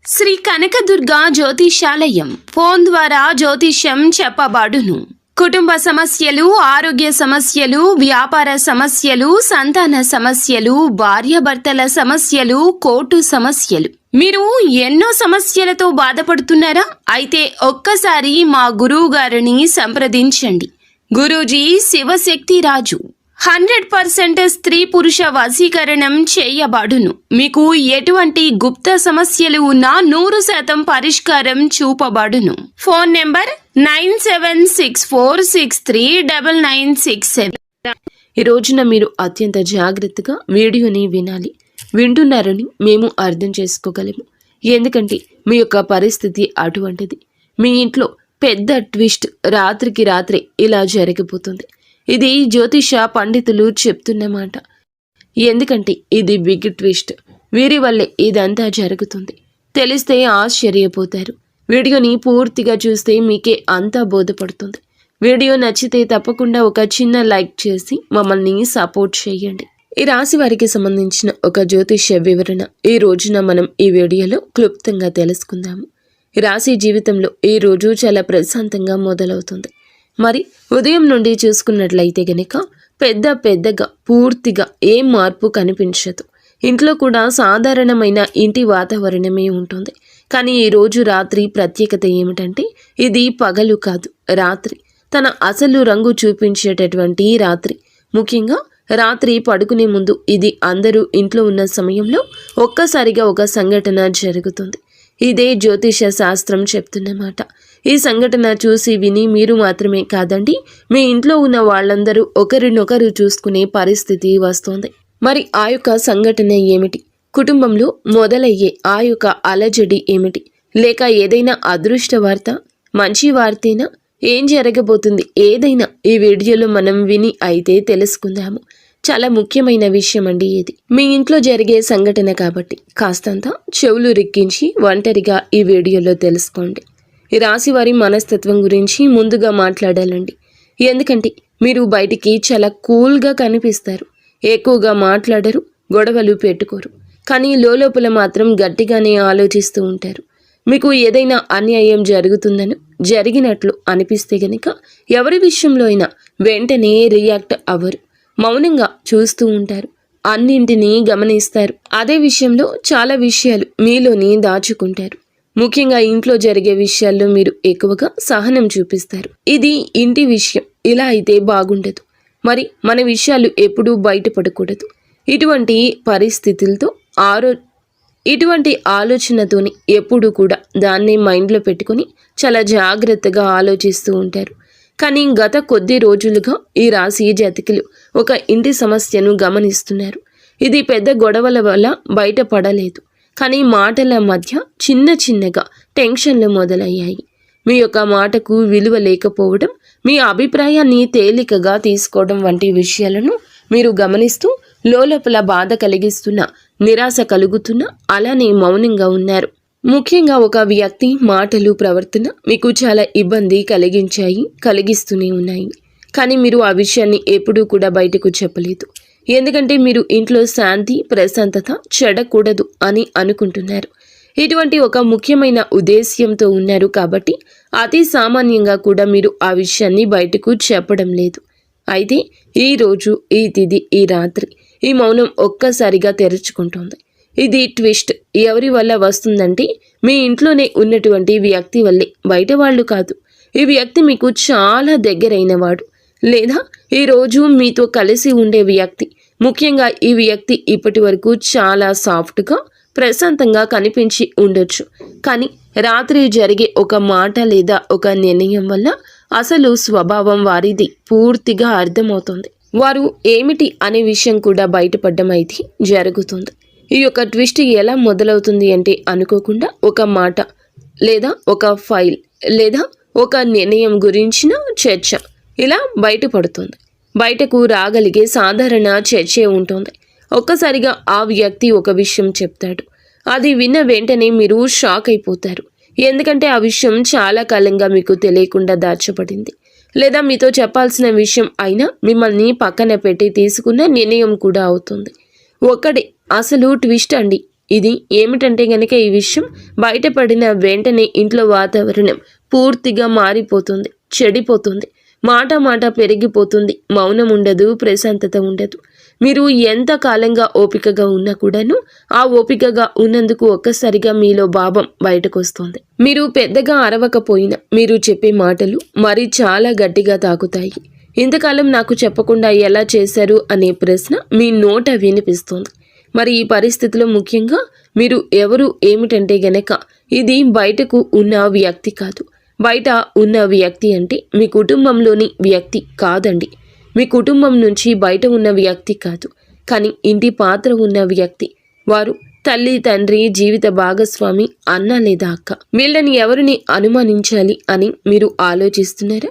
Shri Kanakadurga జ్యోతిషాలయం phone ద్వారా జ్యోతిష్యం చెప్పబడును. కుటుంబ సమస్యలు, ఆరోగ్య సమస్యలు, వ్యాపార సమస్యలు, సంతాన సమస్యలు, భార్యాభర్తల సమస్యలు, కోర్టు సమస్యలు. మీరు ఎన్నో సమస్యలతో బాధపడుతున్నారా? అయితే ఒక్కసారి మా గురువు గారిని సంప్రదించండి. గురూజీ శివశక్తి రాజు 100% స్త్రీ పురుష వశీకరణం చేయబడును. మీకు ఎటువంటి గుప్త సమస్యలు ఉన్నా 100% పరిష్కారం చూపబడును. Phone number 9764639967. ఈ రోజున మీరు అత్యంత జాగ్రత్తగా వీడియోని వినాలి. వింటున్నారని మేము అర్థం చేసుకోగలము. ఎందుకంటే మీ యొక్క పరిస్థితి అటువంటిది. మీ ఇంట్లో పెద్ద ట్విస్ట్ రాత్రికి రాత్రే ఇలా జరిగిపోతుంది. ఇది జ్యోతిష పండితులు చెప్తున్నమాట. ఎందుకంటే ఇది బిగ్ ట్విస్ట్. వీరి వల్లే ఇదంతా జరుగుతుంది. తెలిస్తే ఆశ్చర్యపోతారు. వీడియోని పూర్తిగా చూస్తే మీకే అంతా బోధపడుతుంది. వీడియో నచ్చితే తప్పకుండా ఒక చిన్న లైక్ చేసి మమ్మల్ని సపోర్ట్ చేయండి. ఈ రాశి వారికి సంబంధించిన ఒక జ్యోతిష్య వివరణ ఈ రోజున మనం ఈ వీడియోలో క్లుప్తంగా తెలుసుకుందాము. ఈ రాశి జీవితంలో ఈ రోజు చాలా ప్రశాంతంగా మొదలవుతుంది. మరి ఉదయం నుండి చూసుకున్నట్లయితే గనక పెద్దగా పూర్తిగా ఏ మార్పు కనిపించదు. ఇంట్లో కూడా సాధారణమైన ఇంటి వాతావరణమే ఉంటుంది. కానీ ఈరోజు రాత్రి ప్రత్యేకత ఏమిటంటే ఇది పగలు కాదు, రాత్రి. తన అసలు రంగు చూపించేటటువంటి రాత్రి. ముఖ్యంగా రాత్రి పడుకునే ముందు ఇది అందరూ ఇంట్లో ఉన్న సమయంలో ఒక్కసారిగా ఒక సంఘటన జరుగుతుంది. ఇదే జ్యోతిష శాస్త్రం చెప్తున్నమాట. ఈ సంఘటన చూసి విని మీరు మాత్రమే కాదండి, మీ ఇంట్లో ఉన్న వాళ్ళందరూ ఒకరినొకరు చూసుకునే పరిస్థితి వస్తుంది. మరి ఆ యొక్క సంఘటన ఏమిటి? కుటుంబంలో మొదలయ్యే ఆ యొక్క అలజడి ఏమిటి? లేక ఏదైనా అదృష్ట వార్త, మంచి వార్తేనా? ఏం జరగబోతుంది? ఏదైనా ఈ వీడియోలో మనం విని అయితే తెలుసుకుందాము. చాలా ముఖ్యమైన విషయం అండి ఇది. మీ ఇంట్లో జరిగే సంఘటన కాబట్టి కాస్తంత చెవులు రిక్కించి ఒంటరిగా ఈ వీడియోలో తెలుసుకోండి. ఈ రాశి వారి మనస్తత్వం గురించి ముందుగా మాట్లాడాలండి. ఎందుకంటే మీరు బయటికి చాలా కూల్గా కనిపిస్తారు. ఎక్కువగా మాట్లాడరు, గొడవలు పెట్టుకోరు. కానీ లోపల మాత్రం గట్టిగానే ఆలోచిస్తూ ఉంటారు. మీకు ఏదైనా అన్యాయం జరుగుతుందని జరిగినట్లు అనిపిస్తే గనక ఎవరి విషయంలో అయినా వెంటనే రియాక్ట్ అవ్వరు. మౌనంగా చూస్తూ ఉంటారు. అన్నింటినీ గమనిస్తారు. అదే విషయంలో చాలా విషయాలు మీలోని దాచుకుంటారు. ముఖ్యంగా ఇంట్లో జరిగే విషయాల్లో మీరు ఎక్కువగా సహనం చూపిస్తారు. ఇది ఇంటి విషయం, ఇలా అయితే బాగుండదు. మరి మన విషయాలు ఎప్పుడూ బయటపడకూడదు. ఇటువంటి పరిస్థితులతో ఇటువంటి ఆలోచనతోని ఎప్పుడూ కూడా దాన్ని మైండ్లో పెట్టుకొని చాలా జాగ్రత్తగా ఆలోచిస్తూ ఉంటారు. కానీ గత కొద్ది రోజులుగా ఈ రాశి జాతకులు ఒక ఇంటి సమస్యను గమనిస్తున్నారు. ఇది పెద్ద గొడవల వల్ల బయటపడలేదు. కానీ మాటల మధ్య చిన్నగా టెన్షన్లు మొదలయ్యాయి. మీ యొక్క మాటకు విలువ లేకపోవడం, మీ అభిప్రాయాన్ని తేలికగా తీసుకోవడం వంటి విషయాలను మీరు గమనిస్తూ లోపల బాధ కలిగిస్తున్న, నిరాశ కలుగుతున్న, అలానే మౌనంగా ఉన్నారు. ముఖ్యంగా ఒక వ్యక్తి మాటలు, ప్రవర్తన మీకు చాలా ఇబ్బంది కలిగిస్తూనే ఉన్నాయి. కానీ మీరు ఆ విషయాన్ని ఎప్పుడూ కూడా బయటకు చెప్పలేదు. ఎందుకంటే మీరు ఇంట్లో శాంతి, ప్రశాంతత చెడకూడదు అని అనుకుంటున్నారు. ఇటువంటి ఒక ముఖ్యమైన ఉద్దేశ్యంతో ఉన్నారు కాబట్టి అతి సామాన్యంగా కూడా మీరు ఆ విషయాన్ని బయటకు చెప్పడం లేదు. అయితే ఈ రోజు, ఈ తిథి, ఈ రాత్రి ఈ మౌనం ఒక్కసారిగా తెరుచుకుంటుంది. ఇది ట్విస్ట్. ఎవరి వల్ల వస్తుందంటే మీ ఇంట్లోనే ఉన్నటువంటి వ్యక్తి వల్లే, బయట వాళ్ళు కాదు. ఈ వ్యక్తి మీకు చాలా దగ్గరైన వాడు, లేదా ఈరోజు మీతో కలిసి ఉండే వ్యక్తి. ముఖ్యంగా ఈ వ్యక్తి ఇప్పటి వరకు చాలా సాఫ్ట్గా, ప్రశాంతంగా కనిపించి ఉండొచ్చు. కానీ రాత్రి జరిగే ఒక మాట లేదా ఒక నిర్ణయం వల్ల అసలు స్వభావం వారిది పూర్తిగా అర్థమవుతుంది. వారు ఏమిటి అనే విషయం కూడా బయటపడడం అయితే జరుగుతుంది. ఈ యొక్క ట్విస్ట్ ఎలా మొదలవుతుంది అంటే అనుకోకుండా ఒక మాట లేదా ఒక ఫైల్ లేదా ఒక నిర్ణయం గురించిన చర్చ ఇలా బయటపడుతుంది. బయటకు రాగలిగే సాధారణ చర్చే ఉంటుంది. ఒక్కసారిగా ఆ వ్యక్తి ఒక విషయం చెప్తాడు. అది విన్న వెంటనే మీరు షాక్ అయిపోతారు. ఎందుకంటే ఆ విషయం చాలా కాలంగా మీకు తెలియకుండా దాచబడింది. లేదా మీతో చెప్పాల్సిన విషయం అయినా మిమ్మల్ని పక్కన పెట్టి తీసుకున్న నిర్ణయం కూడా అవుతుంది. ఒక్కడే అసలు ట్విస్ట్ అండి. ఇది ఏమిటంటే గనక ఈ విషయం బయటపడిన వెంటనే ఇంట్లో వాతావరణం పూర్తిగా మారిపోతుంది, చెడిపోతుంది. మాట మాట పెరిగిపోతుంది. మౌనం ఉండదు, ప్రశాంతత ఉండదు. మీరు ఎంత కాలంగా ఓపికగా ఉన్నా కూడాను ఆ ఓపికగా ఉన్నందుకు ఒక్కసారిగా మీలో భావం బయటకు వస్తుంది. మీరు పెద్దగా అరవకపోయినా మీరు చెప్పే మాటలు మరి చాలా గట్టిగా తాకుతాయి. ఇంతకాలం నాకు చెప్పకుండా ఎలా చేశారు అనే ప్రశ్న మీ నోట వినిపిస్తుంది. మరి ఈ పరిస్థితిలో ముఖ్యంగా మీరు ఎవరు ఏమిటంటే గనక ఇది బయటకు ఉన్న వ్యక్తి కాదు. బయట ఉన్న వ్యక్తి అంటే మీ కుటుంబంలోని వ్యక్తి కాదండి. మీ కుటుంబం నుంచి బయట ఉన్న వ్యక్తి కాదు, కానీ ఇంటి పాత్ర ఉన్న వ్యక్తి. వారు తల్లి, తండ్రి, జీవిత భాగస్వామి, అన్న లేదా అక్క. వీళ్ళని ఎవరిని అనుమానించాలి అని మీరు ఆలోచిస్తున్నారా?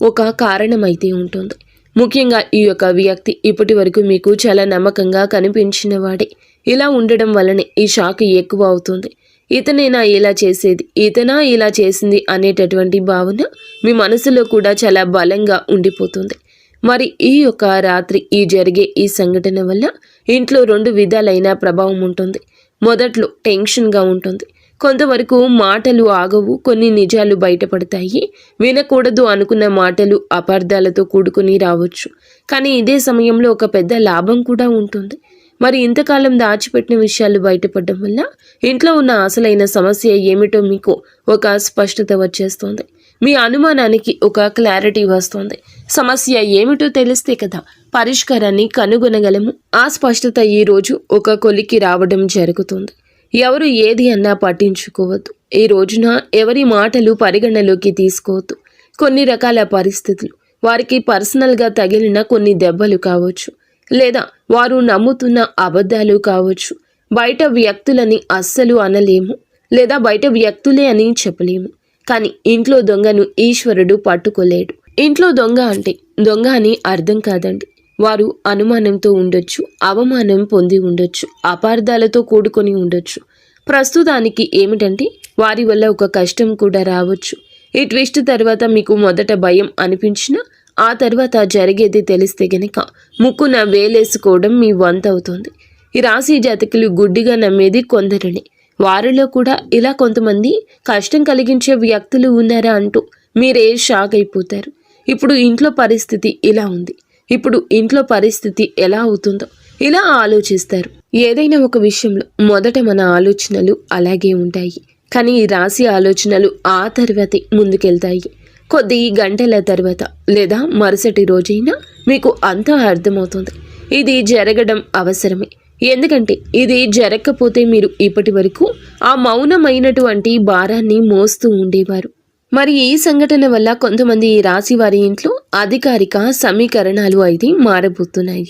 ఒక కారణం అయితే ఉంటుంది. ముఖ్యంగా ఈ యొక్క వ్యక్తి ఇప్పటి వరకు మీకు చాలా నమ్మకంగా కనిపించిన వాడే. ఇలా ఉండడం వల్లనే ఈ షాక్ ఎక్కువ అవుతుంది. ఇతనేనా ఇలా చేసేది, ఇతనా ఇలా చేసింది అనేటటువంటి భావన మీ మనసులో కూడా చాలా బలంగా ఉండిపోతుంది. మరి ఈ యొక్క రాత్రి జరిగే ఈ సంఘటన వల్ల ఇంట్లో 2 విధాలైన ప్రభావం ఉంటుంది. మొదట్లో టెన్షన్గా ఉంటుంది. కొంతవరకు మాటలు ఆగవు, కొన్ని నిజాలు బయటపడతాయి. వినకూడదు అనుకున్న మాటలు అపార్థాలతో కూడుకుని రావచ్చు. కానీ ఇదే సమయంలో ఒక పెద్ద లాభం కూడా ఉంటుంది. మరి ఇంతకాలం దాచిపెట్టిన విషయాలు బయటపడడం వల్ల ఇంట్లో ఉన్న అసలైన సమస్య ఏమిటో మీకు ఒక స్పష్టత వచ్చేస్తుంది. మీ అనుమానానికి ఒక క్లారిటీ వస్తుంది. సమస్య ఏమిటో తెలిస్తే కదా పరిష్కారాన్ని కనుగొనగలము. ఆ స్పష్టత ఈ రోజు ఒక కొలికి రావడం జరుగుతుంది. ఎవరు ఏది అన్నా పట్టించుకోవద్దు. ఈ రోజున ఎవరి మాటలు పరిగణలోకి తీసుకోవద్దు. కొన్ని రకాల పరిస్థితులు, వారికి పర్సనల్గా తగిలిన కొన్ని దెబ్బలు కావచ్చు, లేదా వారు నమ్ముతున్న అబద్ధాలు కావచ్చు. బయట వ్యక్తులని అస్సలు అనలేము, లేదా బయట వ్యక్తులే అని చెప్పలేము. కానీ ఇంట్లో దొంగను ఈశ్వరుడు పట్టుకోలేడు. ఇంట్లో దొంగ అంటే దొంగ అని అర్థం కాదండి. వారు అనుమానంతో ఉండొచ్చు, అవమానం పొంది ఉండొచ్చు, అపార్థాలతో కూడుకొని ఉండొచ్చు. ప్రస్తుతానికి ఏమిటంటే వారి వల్ల ఒక కష్టం కూడా రావచ్చు. ఈ ట్విస్ట్ తర్వాత మీకు మొదట భయం అనిపించినా ఆ తర్వాత జరిగేది తెలిస్తే గనక ముక్కున వేలేసుకోవడం మీ వంత అవుతుంది. ఈ రాశి జాతకులు గుడ్డిగా నమ్మేది కొందరిని. వారిలో కూడా ఇలా కొంతమంది కష్టం కలిగించే వ్యక్తులు ఉన్నారా అంటూ మీరే షాక్ అయిపోతారు. ఇప్పుడు ఇంట్లో పరిస్థితి ఇలా ఉంది, ఇప్పుడు ఇంట్లో పరిస్థితి ఎలా అవుతుందో ఇలా ఆలోచిస్తారు. ఏదైనా ఒక విషయంలో మొదట మన ఆలోచనలు అలాగే ఉంటాయి, కానీ ఈ రాశి ఆలోచనలు ఆ తర్వాతే ముందుకెళ్తాయి. కొద్ది గంటల తర్వాత లేదా మరుసటి రోజైనా మీకు అంతా అర్థమవుతుంది. ఇది జరగడం అవసరమే. ఎందుకంటే ఇది జరగకపోతే మీరు ఇప్పటి వరకు ఆ మౌనమైనటువంటి భారాన్ని మోస్తూ ఉండేవారు. మరి ఈ సంఘటన వల్ల కొంతమంది ఈ రాశి వారి ఇంట్లో అధికారిక సమీకరణాలు అయితే మారబోతున్నాయి.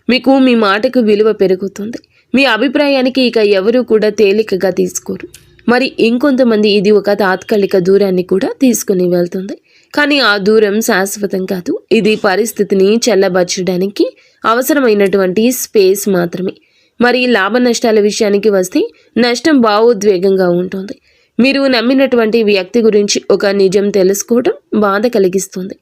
మీకు మీ మాటకు విలువ పెరుగుతుంది. మీ అభిప్రాయానికి ఇక ఎవరూ కూడా తేలికగా తీసుకోరు. మరి ఇంకొంతమంది ఇది ఒక తాత్కాలిక దూరాన్ని కూడా తీసుకుని వెళ్తుంది. కానీ ఆ దూరం శాశ్వతం కాదు. ఇది పరిస్థితిని చల్లబరచడానికి అవసరమైనటువంటి స్పేస్ మాత్రమే. మరి లాభ నష్టాల విషయానికి వస్తే నష్టం భావోద్వేగంగా ఉంటుంది. మీరు నమ్మినటువంటి వ్యక్తి గురించి ఒక నిజం తెలుసుకోవడం బాధ కలిగిస్తుంది.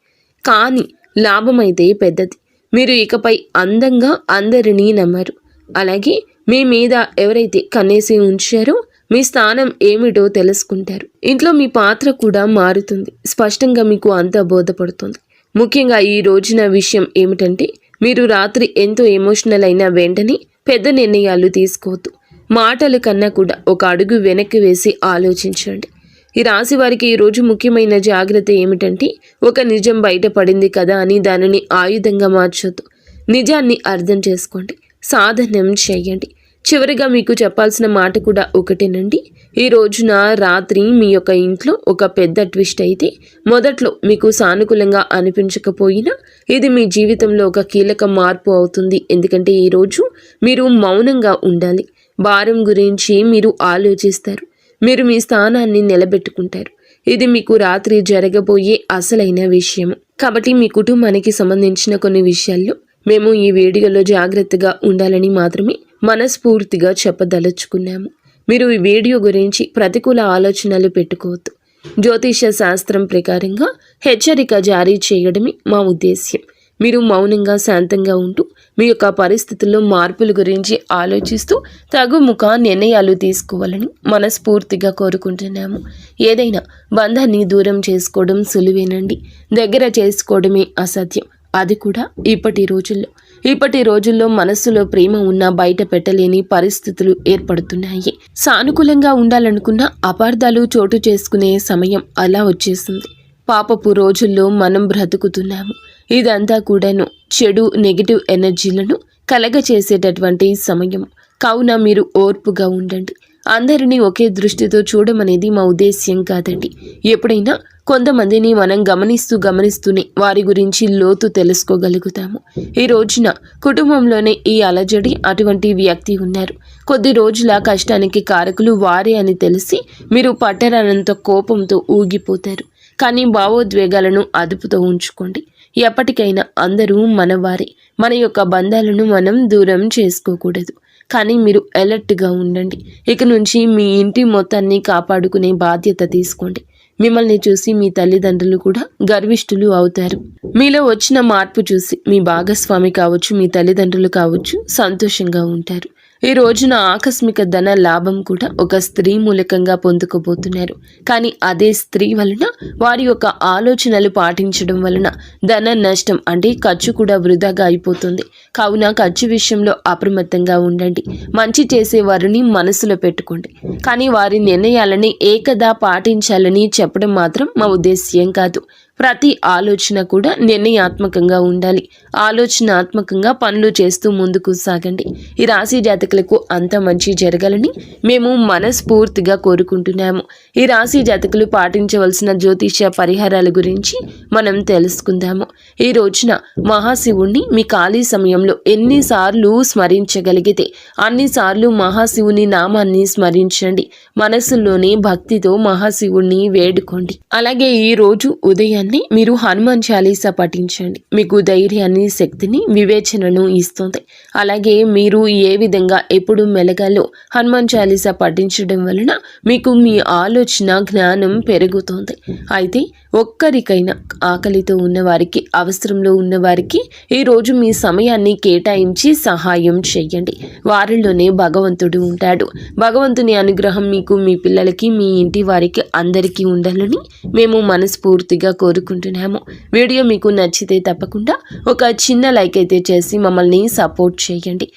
కానీ లాభం అయితే పెద్దది. మీరు ఇకపై అందంగా అందరినీ నమ్మరు. అలాగే మీ మీద ఎవరైతే కన్నేసి ఉంచారో మీ స్థానం ఏమిటో తెలుసుకుంటారు. ఇంట్లో మీ పాత్ర కూడా మారుతుంది. స్పష్టంగా మీకు అంతా బోధపడుతుంది. ముఖ్యంగా ఈ రోజున విషయం ఏమిటంటే మీరు రాత్రి ఎంతో ఎమోషనల్ అయిన వెంటనే పెద్ద నిర్ణయాలు తీసుకోవద్దు. మాటల కన్నా కూడా ఒక అడుగు వెనక్కి వేసి ఆలోచించండి. ఈ రాశి వారికి ఈరోజు ముఖ్యమైన జాగ్రత్త ఏమిటంటే ఒక నిజం బయటపడింది కదా అని దానిని ఆయుధంగా మార్చొద్దు. నిజాన్ని అర్థం చేసుకోండి, సాధనం చేయండి. చివరిగా మీకు చెప్పాల్సిన మాట కూడా ఒకటేనండి. ఈ రోజున రాత్రి మీ యొక్క ఇంట్లో ఒక పెద్ద ట్విస్ట్ అయితే మొదట్లో మీకు సానుకూలంగా అనిపించకపోయినా ఇది మీ జీవితంలో ఒక కీలక మార్పు అవుతుంది. ఎందుకంటే ఈరోజు మీరు మౌనంగా ఉండాలి. భారం గురించి మీరు ఆలోచిస్తారు. మీరు మీ స్థానాన్ని నిలబెట్టుకుంటారు. ఇది మీకు రాత్రి జరగబోయే అసలైన విషయం. కాబట్టి మీ కుటుంబానికి సంబంధించిన కొన్ని విషయాల్లో మేము ఈ వీడియోలో జాగ్రత్తగా ఉండాలని మాత్రమే మనస్ఫూర్తిగా చెప్పదలుచుకున్నాము. మీరు ఈ వీడియో గురించి ప్రతికూల ఆలోచనలు పెట్టుకోవద్దు. జ్యోతిష శాస్త్రం ప్రకారంగా హెచ్చరిక జారీ చేయడమే మా ఉద్దేశ్యం. మీరు మౌనంగా శాంతంగా ఉంటూ మీ యొక్క పరిస్థితుల్లో మార్పుల గురించి ఆలోచిస్తూ తగుముఖ నిర్ణయాలు తీసుకోవాలని మనస్ఫూర్తిగా కోరుకుంటున్నాము. ఏదైనా బంధాన్ని దూరం చేసుకోవడం సులువేనండి, దగ్గర చేసుకోవడమే అసాధ్యం. అది కూడా ఇప్పటి రోజుల్లో మనస్సులో ప్రేమ ఉన్నా బయట పెట్టలేని పరిస్థితులు ఏర్పడుతున్నాయి. సానుకూలంగా ఉండాలనుకున్న అపార్థాలు చోటు చేసుకునే సమయం అలా వచ్చేసింది. పాపపు రోజుల్లో మనం బ్రతుకుతున్నాము. ఇదంతా కూడాను చెడు నెగిటివ్ ఎనర్జీలను కలగచేసేటటువంటి సమయం. కావున మీరు ఓర్పుగా ఉండండి. అందరినీ ఒకే దృష్టితో చూడమనేది మా ఉద్దేశ్యం కాదండి. ఎప్పుడైనా కొంతమందిని మనం గమనిస్తూనే వారి గురించి లోతు తెలుసుకోగలుగుతాము. ఈ రోజున కుటుంబంలోనే ఈ అలజడి అటువంటి వ్యక్తి ఉన్నారు. కొద్ది రోజుల కష్టానికి కారకులు వారే అని తెలిసి మీరు పట్టరానంత కోపంతో ఊగిపోతారు. కానీ భావోద్వేగాలను అదుపుతో ఉంచుకోండి. ఎప్పటికైనా అందరూ మనవారే. మన యొక్క బంధాలను మనం దూరం చేసుకోకూడదు. కానీ మీరు అలర్ట్గా ఉండండి. ఇక నుంచి మీ ఇంటి మొత్తాన్ని కాపాడుకునే బాధ్యత తీసుకోండి. మిమ్మల్ని చూసి మీ తల్లిదండ్రులు కూడా గర్విష్ఠులు అవుతారు. మీలో వచ్చిన మార్పు చూసి మీ భాగస్వామి కావచ్చు, మీ తల్లిదండ్రులు కావచ్చు సంతోషంగా ఉంటారు. ఈ రోజున ఆకస్మిక ధన లాభం కూడా ఒక స్త్రీ మూలకంగా పొందుకోబోతున్నారు. కానీ అదే స్త్రీ వలన వారి యొక్క ఆలోచనలు పాటించడం వలన ధన నష్టం అంటే ఖర్చు కూడా వృధాగా అయిపోతుంది. కావున ఖర్చు విషయంలో అప్రమత్తంగా ఉండండి. మంచి చేసే వారిని మనసులో పెట్టుకోండి. కానీ వారి నిర్ణయాలని ఏకదా పాటించాలని చెప్పడం మాత్రం మా ఉద్దేశ్యం కాదు. ప్రతి ఆలోచన కూడా నిర్ణయాత్మకంగా ఉండాలి. ఆలోచనాత్మకంగా పనులు చేస్తూ ముందుకు సాగండి. ఈ రాశి జాతకులకు అంత మంచి జరగాలని మేము మనస్ఫూర్తిగా కోరుకుంటున్నాము. ఈ రాశి జాతకులు పాటించవలసిన జ్యోతిష పరిహారాల గురించి మనం తెలుసుకుందాము. ఈ రోజున మహాశివుణ్ణి మీ ఖాళీ సమయంలో ఎన్నిసార్లు స్మరించగలిగితే అన్నిసార్లు మహాశివుని నామాన్ని స్మరించండి. మనసులోనే భక్తితో మహాశివుణ్ణి వేడుకోండి. అలాగే ఈ రోజు ఉదయాన్నే మీరు హనుమాన్ చాలీసా పఠించండి. మీకు ధైర్యాన్ని, శక్తిని, వివేచనను ఇస్తుంది. అలాగే మీరు ఏ విధంగా ఎప్పుడు మెలగాలో హనుమాన్ చాలీసా పఠించడం వలన మీకు మీ ఆలోచన జ్ఞానం పెరుగుతుంది. అయితే ఒక్కరికైనా ఆకలితో ఉన్నవారికి, అవసరంలో ఉన్నవారికి ఈరోజు మీ సమయాన్ని కేటాయించి సహాయం చేయండి. వారిలోనే భగవంతుడు ఉంటాడు. భగవంతుని అనుగ్రహం మీకు, మీ పిల్లలకి, మీ ఇంటి వారికి అందరికీ ఉండాలని మేము మనస్ఫూర్తిగా కోరుకుంటున్నాము. వీడియో మీకు నచ్చితే తప్పకుండా ఒక చిన్న లైక్ అయితే చేసి మమ్మల్ని సపోర్ట్ చేయండి.